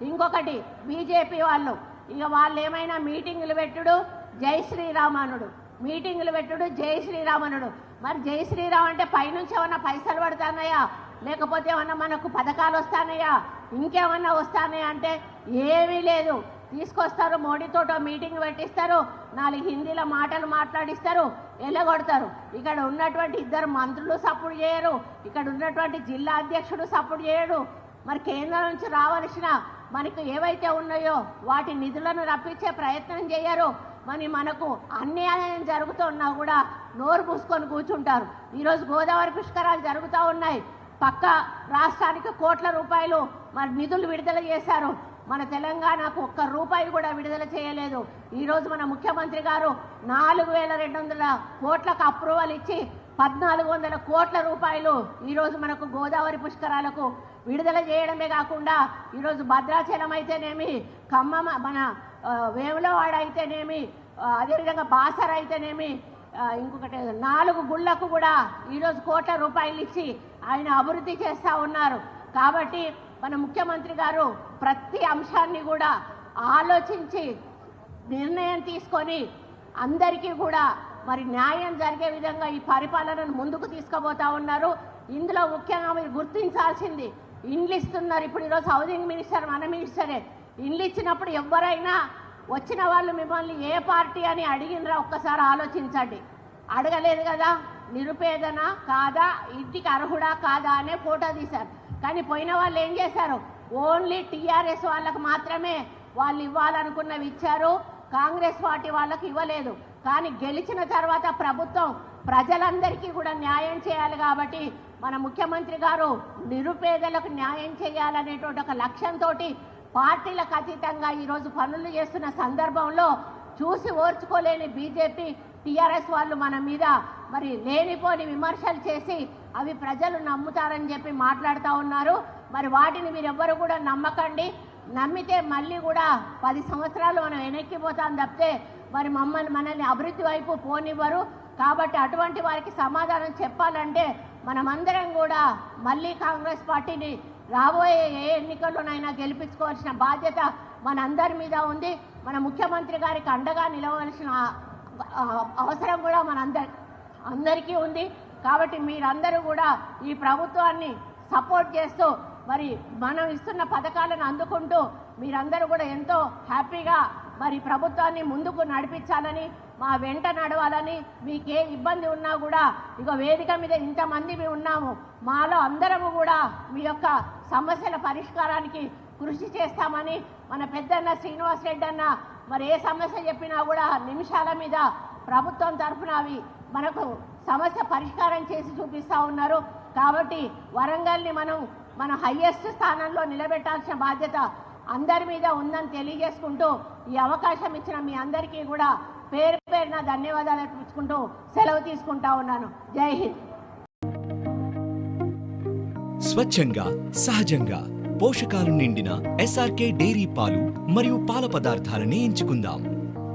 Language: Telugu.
ఇంకొకటి బీజేపీ వాళ్ళు ఇక వాళ్ళు ఏమైనా మీటింగులు పెట్టుడు జై శ్రీరామనుడు, మీటింగులు పెట్టుడు జై శ్రీరామనుడు. మరి జై శ్రీరామ్ అంటే పైనుంచి ఏమన్నా పైసలు పడుతున్నాయా, లేకపోతే ఏమన్నా మనకు పథకాలు వస్తానయా, ఇంకేమన్నా వస్తానయా అంటే ఏమీ లేదు. తీసుకొస్తారు, మోడీతోటో మీటింగ్ పెట్టిస్తారు, 4 హిందీలో మాటలు మాట్లాడిస్తారు, ఎల్లగొడతారు. ఇక్కడ ఉన్నటువంటి 2 మంత్రులు సపోర్ట్ చేయరు, ఇక్కడ ఉన్నటువంటి జిల్లా అధ్యక్షుడు సపోర్ట్ చేయడు. మరి కేంద్రం నుంచి రావాల్సిన మనకు ఏవైతే ఉన్నాయో వాటి నిధులను రప్పించే ప్రయత్నం చేయరు. మరి మనకు అన్యాయం జరుగుతున్నా కూడా నోరు మూసుకొని కూర్చుంటారు. ఈరోజు గోదావరి పుష్కరాలు జరుగుతూ ఉన్నాయి, పక్క రాష్ట్రానికి కోట్ల రూపాయలు మరి నిధులు విడుదల చేశారు. మన తెలంగాణకు ఒక్క రూపాయి కూడా విడుదల చేయలేదు. ఈరోజు మన ముఖ్యమంత్రి గారు 4200 కోట్లకు అప్రూవల్ ఇచ్చి 1400 కోట్ల రూపాయలు ఈరోజు మనకు గోదావరి పుష్కరాలకు విడుదల చేయడమే కాకుండా ఈరోజు భద్రాచలం అయితేనేమి, ఖమ్మం మన వేములవాడ అయితేనేమి, అదేవిధంగా బాసర అయితేనేమి, ఇంకొకటి 4 గుళ్ళకు కూడా ఈరోజు కోట్ల రూపాయలు ఇచ్చి ఆయన అభివృద్ధి చేస్తూ ఉన్నారు. కాబట్టి మన ముఖ్యమంత్రి గారు ప్రతి అంశాన్ని కూడా ఆలోచించి నిర్ణయం తీసుకొని అందరికీ కూడా మరి న్యాయం జరిగే విధంగా ఈ పరిపాలనను ముందుకు తీసుకుపోతా ఉన్నారు. ఇందులో ముఖ్యంగా మీరు గుర్తించాల్సింది ఇండ్లు ఇస్తున్నారు. ఇప్పుడు ఈరోజు హౌసింగ్ మినిస్టర్ మన మినిస్టరే. ఇండ్లు ఇచ్చినప్పుడు ఎవరైనా వచ్చిన వాళ్ళు మిమ్మల్ని ఏ పార్టీ అని అడిగినరా ఒక్కసారి ఆలోచించండి. అడగలేదు కదా, నిరుపేదనా కాదా, ఇంటికి అర్హుడా కాదా అనే ఫోటో తీశారు. కానీ పోయిన వాళ్ళు ఏం చేశారు, ఓన్లీ టీఆర్ఎస్ వాళ్ళకు మాత్రమే వాళ్ళు ఇవ్వాలనుకున్నవి ఇచ్చారు, కాంగ్రెస్ పార్టీ వాళ్ళకి ఇవ్వలేదు. కానీ గెలిచిన తర్వాత ప్రభుత్వం ప్రజలందరికీ కూడా న్యాయం చేయాలి కాబట్టి మన ముఖ్యమంత్రి గారు నిరుపేదలకు న్యాయం చేయాలనేటువంటి ఒక లక్ష్యంతో పార్టీలకు అతీతంగా ఈరోజు పనులు చేస్తున్న సందర్భంలో చూసి ఓర్చుకోలేని బీజేపీ టీఆర్ఎస్ వాళ్ళు మన మీద మరి లేనిపోని విమర్శలు చేసి అవి ప్రజలు నమ్ముతారని చెప్పి మాట్లాడుతూ ఉన్నారు. మరి వాటిని మీరెవ్వరు కూడా నమ్మకండి. నమ్మితే మళ్ళీ కూడా 10 సంవత్సరాలు మనం వెనక్కిపోతాం తప్పితే మరి మనల్ని అభివృద్ధి వైపు పోనివ్వరు. కాబట్టి అటువంటి వారికి సమాధానం చెప్పాలంటే మనమందరం కూడా మళ్ళీ కాంగ్రెస్ పార్టీని రాబోయే ఏ ఎన్నికల్లోనైనా గెలిపించుకోవాల్సిన బాధ్యత మనందరి మీద ఉంది. మన ముఖ్యమంత్రి గారికి అండగా నిలవలసిన అవసరం కూడా అందరికీ ఉంది. కాబట్టి మీరందరూ కూడా ఈ ప్రభుత్వాన్ని సపోర్ట్ చేస్తూ మరి మనం ఇస్తున్న పథకాలను అందుకుంటూ మీరందరూ కూడా ఎంతో హ్యాపీగా మరి ప్రభుత్వాన్ని ముందుకు నడిపించాలని, మా వెంట నడవాలని, మీకే ఇబ్బంది ఉన్నా కూడా ఇక వేదిక మీద ఇంతమంది మేము ఉన్నాము, మాలో అందరము కూడా మీ యొక్క సమస్యల పరిష్కారానికి కృషి చేస్తామని మన పెద్దన్న శ్రీనివాస్ రెడ్డి అన్న మరి ఏ సమస్య చెప్పినా కూడా నిమిషాల మీద ప్రభుత్వం తరఫున అవి మనకు సమస్య పరిష్కారం చేసి చూపిస్తూ ఉన్నారు. కాబట్టి వరంగల్ని మన హైయెస్ట్ స్థానంలో నిలబెట్టాల్సిన బాధ్యత అందరి మీద ఉందని తెలియజేసుకుంటూ ఈ అవకాశం ఇచ్చిన మీ అందరికీ కూడా పేరు పేరున ధన్యవాదాలు అర్పించుకుంటూ సెలవు తీసుకుంటా ఉన్నాను. జై హింద్. స్వచ్ఛంగా, సహజంగా పోషకాలు నిండిన ఎస్ఆర్కే డైరీ పాలు మరియు పాల పదార్థాలని ఎంచుకుందాం.